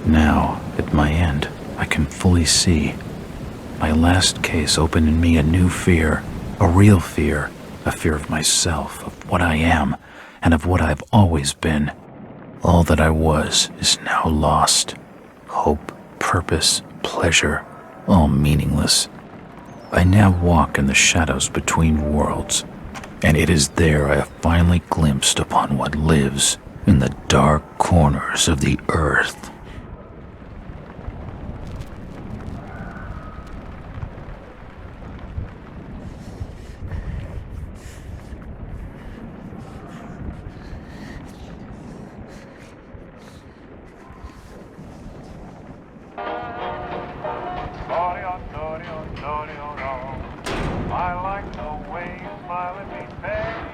Now, at my end, I can fully see. My last case opened in me a new fear, a real fear, a fear of myself, of what I am, and of what I've always been. All that I was is now lost. Hope, purpose, pleasure, all meaningless. I now walk in the shadows between worlds, and it is there I have finally glimpsed upon what lives in the dark corners of the earth. I like the way you smile at me, baby.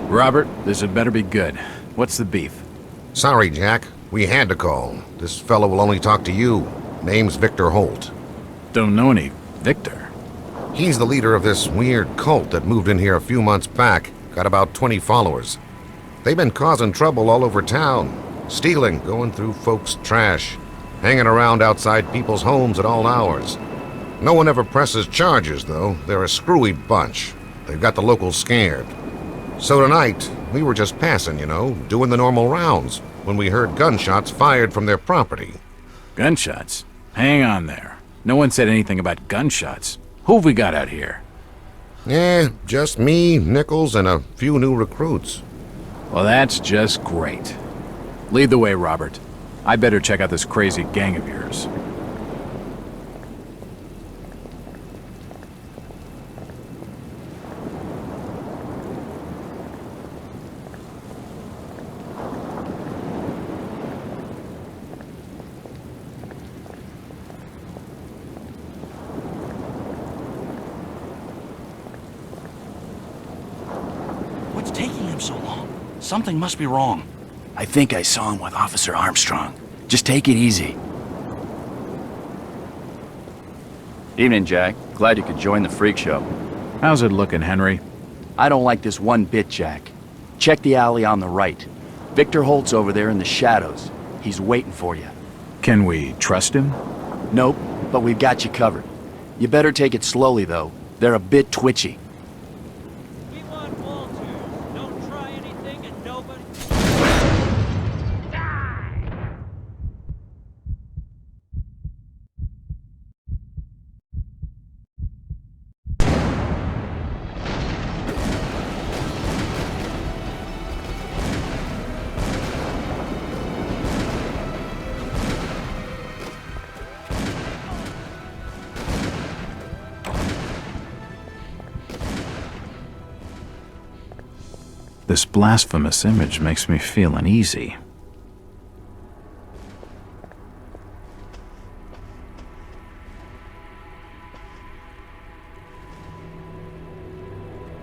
Robert, this had better be good. What's the beef? Sorry, Jack. We had to call. This fellow will only talk to you. Name's Victor Holt. Don't know any Victor. He's the leader of this weird cult that moved in here a few months back. Got about 20 followers. They've been causing trouble all over town. Stealing, going through folks' trash, hanging around outside people's homes at all hours. No one ever presses charges, though. They're a screwy bunch. They've got the locals scared. So tonight, we were just passing, doing the normal rounds, when we heard gunshots fired from their property. Gunshots? Hang on there. No one said anything about gunshots. Who have we got out here? Just me, Nichols, and a few new recruits. Well, that's just great. Lead the way, Robert. I better check out this crazy gang of yours. What's taking him so long? Something must be wrong. I think I saw him with Officer Armstrong. Just take it easy. Evening, Jack. Glad you could join the freak show. How's it looking, Henry? I don't like this one bit, Jack. Check the alley on the right. Victor Holt's over there in the shadows. He's waiting for you. Can we trust him? Nope, but we've got you covered. You better take it slowly, though. They're a bit twitchy. We want Walter. Don't try anything and nobody... This blasphemous image makes me feel uneasy.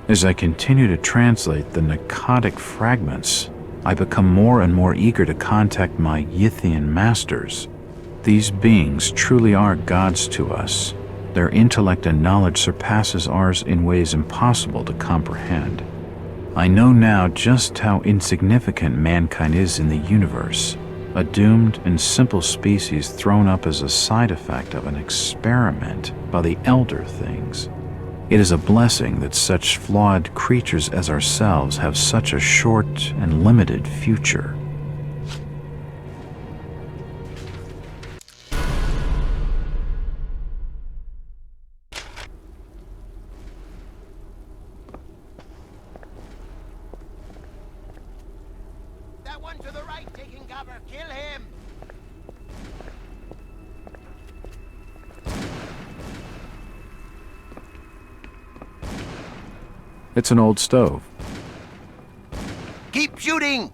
As I continue to translate the narcotic fragments, I become more and more eager to contact my Yithian masters. These beings truly are gods to us. Their intellect and knowledge surpasses ours in ways impossible to comprehend. I know now just how insignificant mankind is in the universe, a doomed and simple species thrown up as a side effect of an experiment by the elder things. It is a blessing that such flawed creatures as ourselves have such a short and limited future. That one to the right taking cover. Kill him! It's an old stove. Keep shooting!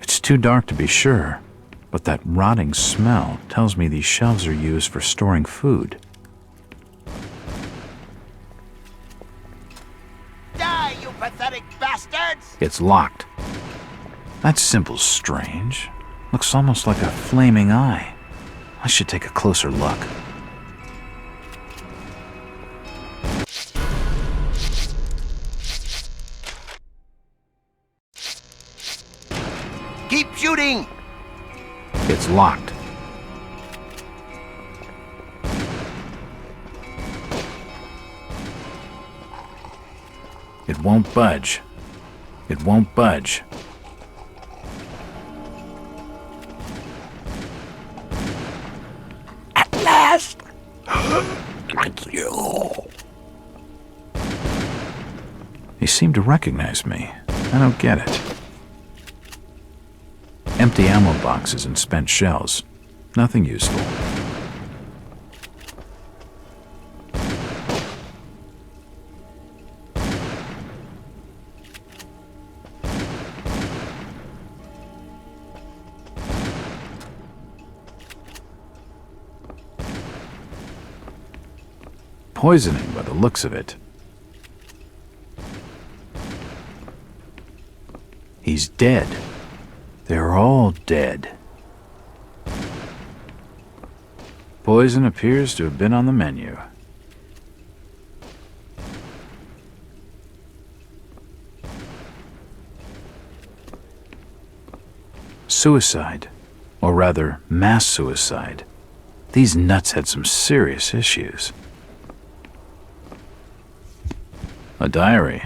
It's too dark to be sure, but that rotting smell tells me these shelves are used for storing food. Die, you pathetic bastards! It's locked. That symbol's strange. Looks almost like a flaming eye. I should take a closer look. Keep shooting! It's locked. It won't budge. It won't budge. At last! Thank you! They seem to recognize me. I don't get it. Empty ammo boxes and spent shells. Nothing useful. Poisoning by the looks of it. He's dead. They're all dead. Poison appears to have been on the menu. Suicide, or rather, mass suicide. These nuts had some serious issues. A diary.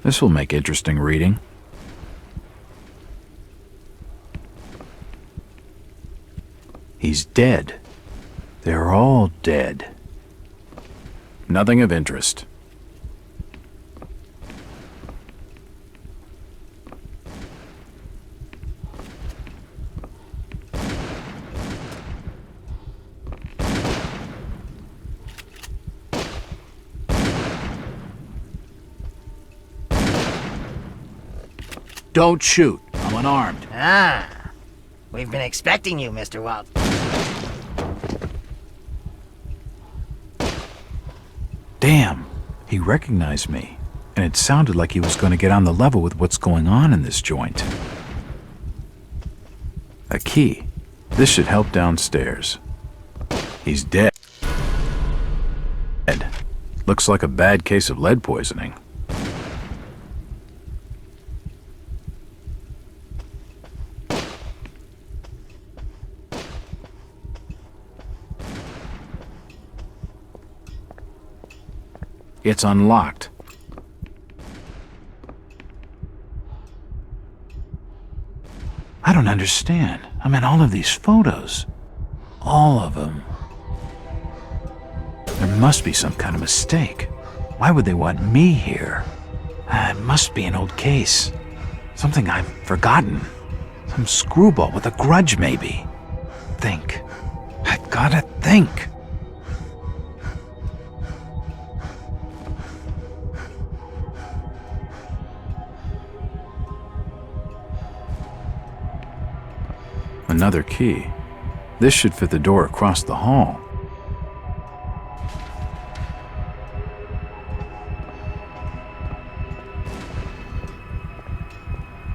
This will make interesting reading. He's dead. They're all dead. Nothing of interest. Don't shoot. I'm unarmed. Ah, we've been expecting you, Mr. Walt. Damn, he recognized me, and it sounded like he was going to get on the level with what's going on in this joint. A key. This should help downstairs. He's dead. Looks like a bad case of lead poisoning. It's unlocked. I don't understand. I mean, all of these photos. All of them. There must be some kind of mistake. Why would they want me here? It must be an old case. Something I've forgotten. Some screwball with a grudge, maybe. Think. I've gotta think. another key. This should fit the door across the hall.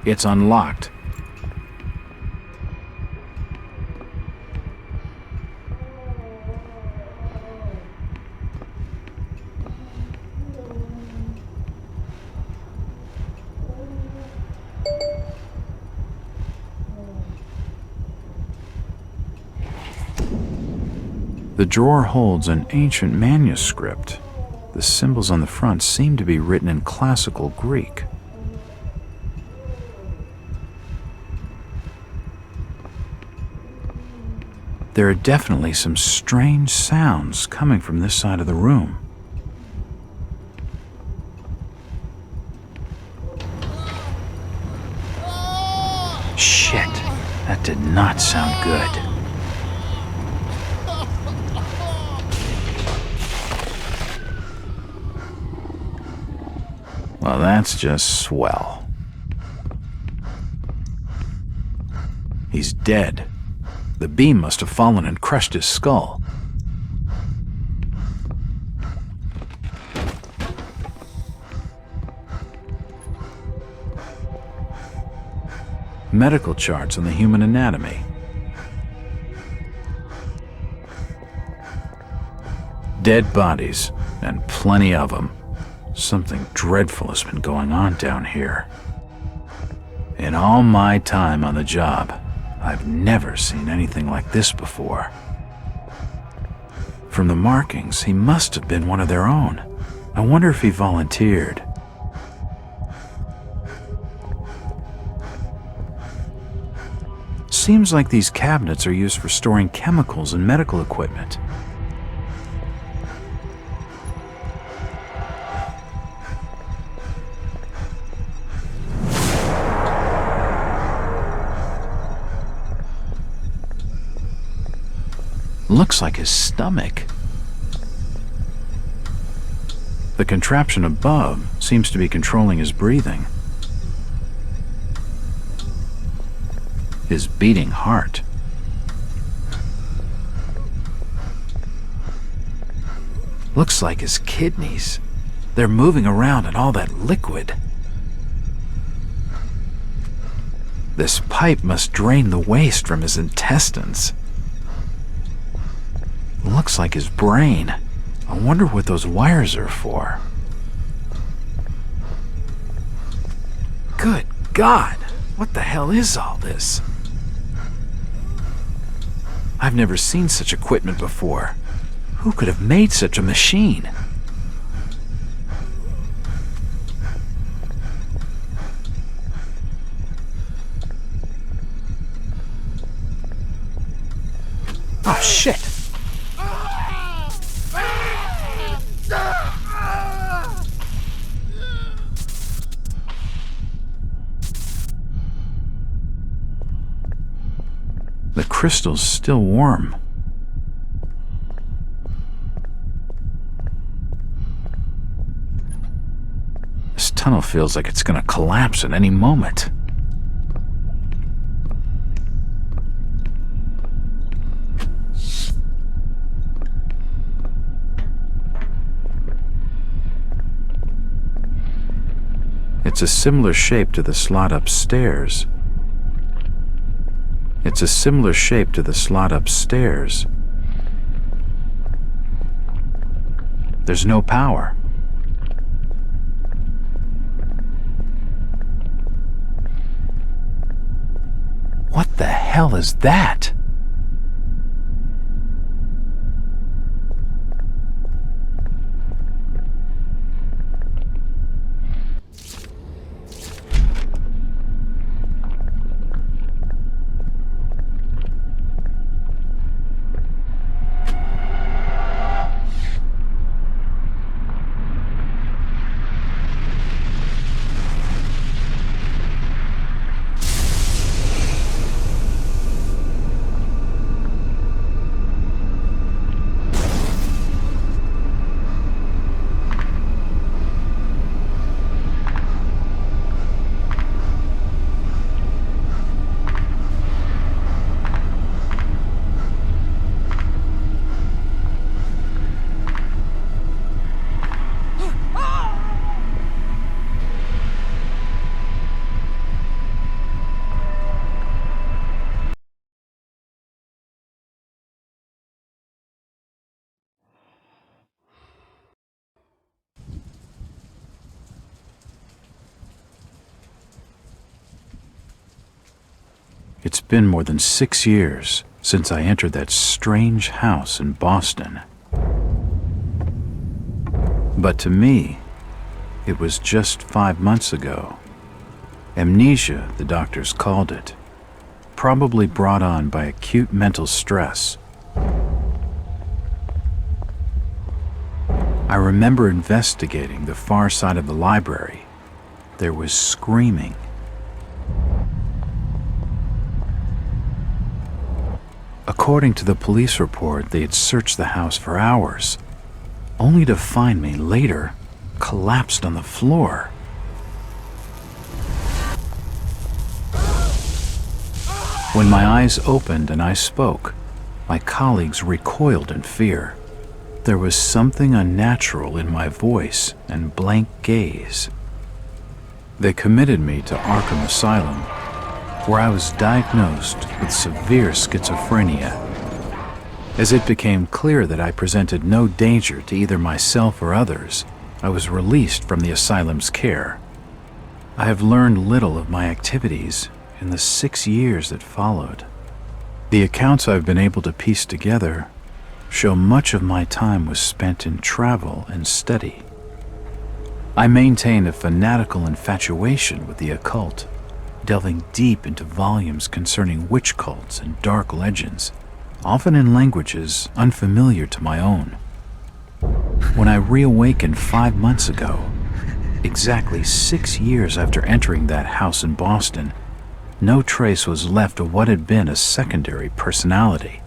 It's unlocked. The drawer holds an ancient manuscript. The symbols on the front seem to be written in classical Greek. There are definitely some strange sounds coming from this side of the room. Shit, that did not sound good. Well, that's just swell. He's dead. The beam must have fallen and crushed his skull. Medical charts on the human anatomy. Dead bodies, and plenty of them. Something dreadful has been going on down here. In all my time on the job, I've never seen anything like this before. From the markings, he must have been one of their own. I wonder if he volunteered. Seems like these cabinets are used for storing chemicals and medical equipment. Looks like his stomach. The contraption above seems to be controlling his breathing. His beating heart. Looks like his kidneys. They're moving around in all that liquid. This pipe must drain the waste from his intestines. Looks like his brain. I wonder what those wires are for. Good God! What the hell is all this? I've never seen such equipment before. Who could have made such a machine? Oh, shit! The crystal's still warm. This tunnel feels like it's gonna collapse at any moment. It's a similar shape to the slot upstairs. It's a similar shape to the slot upstairs. There's no power. What the hell is that? It's been more than 6 years since I entered that strange house in Boston. But to me, it was just 5 months ago. Amnesia, the doctors called it, probably brought on by acute mental stress. I remember investigating the far side of the library. There was screaming. According to the police report, they had searched the house for hours, only to find me later collapsed on the floor. When my eyes opened and I spoke, my colleagues recoiled in fear. There was something unnatural in my voice and blank gaze. They committed me to Arkham Asylum, where I was diagnosed with severe schizophrenia. As it became clear that I presented no danger to either myself or others, I was released from the asylum's care. I have learned little of my activities in the 6 years that followed. The accounts I've been able to piece together show much of my time was spent in travel and study. I maintain a fanatical infatuation with the occult, delving deep into volumes concerning witch cults and dark legends, often in languages unfamiliar to my own. When I reawakened 5 months ago, exactly 6 years after entering that house in Boston, no trace was left of what had been a secondary personality.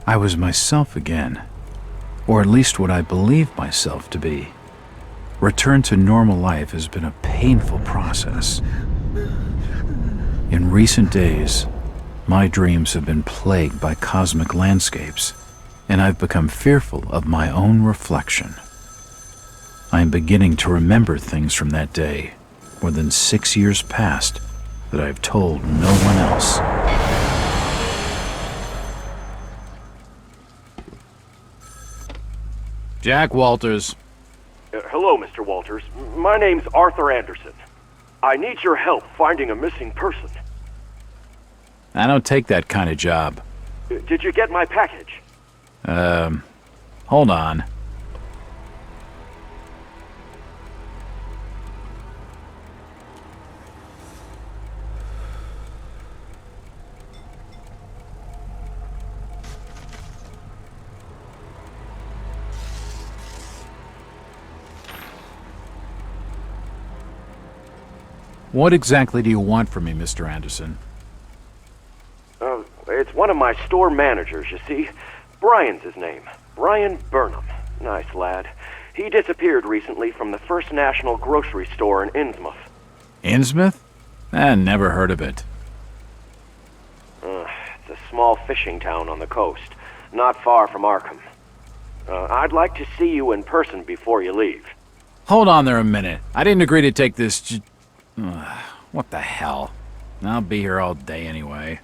I was myself again, or at least what I believed myself to be. Return to normal life has been a painful process. In recent days, my dreams have been plagued by cosmic landscapes, and I've become fearful of my own reflection. I am beginning to remember things from that day, more than 6 years past, that I've told no one else. Jack Walters. Hello, Mr. Walters. My name's Arthur Anderson. I need your help finding a missing person. I don't take that kind of job. Did you get my package? Hold on. What exactly do you want from me, Mr. Anderson? It's one of my store managers, you see. Brian's his name. Brian Burnham. Nice lad. He disappeared recently from the First National grocery store in Innsmouth. Innsmouth? Never heard of it. It's a small fishing town on the coast, not far from Arkham. I'd like to see you in person before you leave. Hold on there a minute. I didn't agree to take this what the hell? I'll be here all day anyway.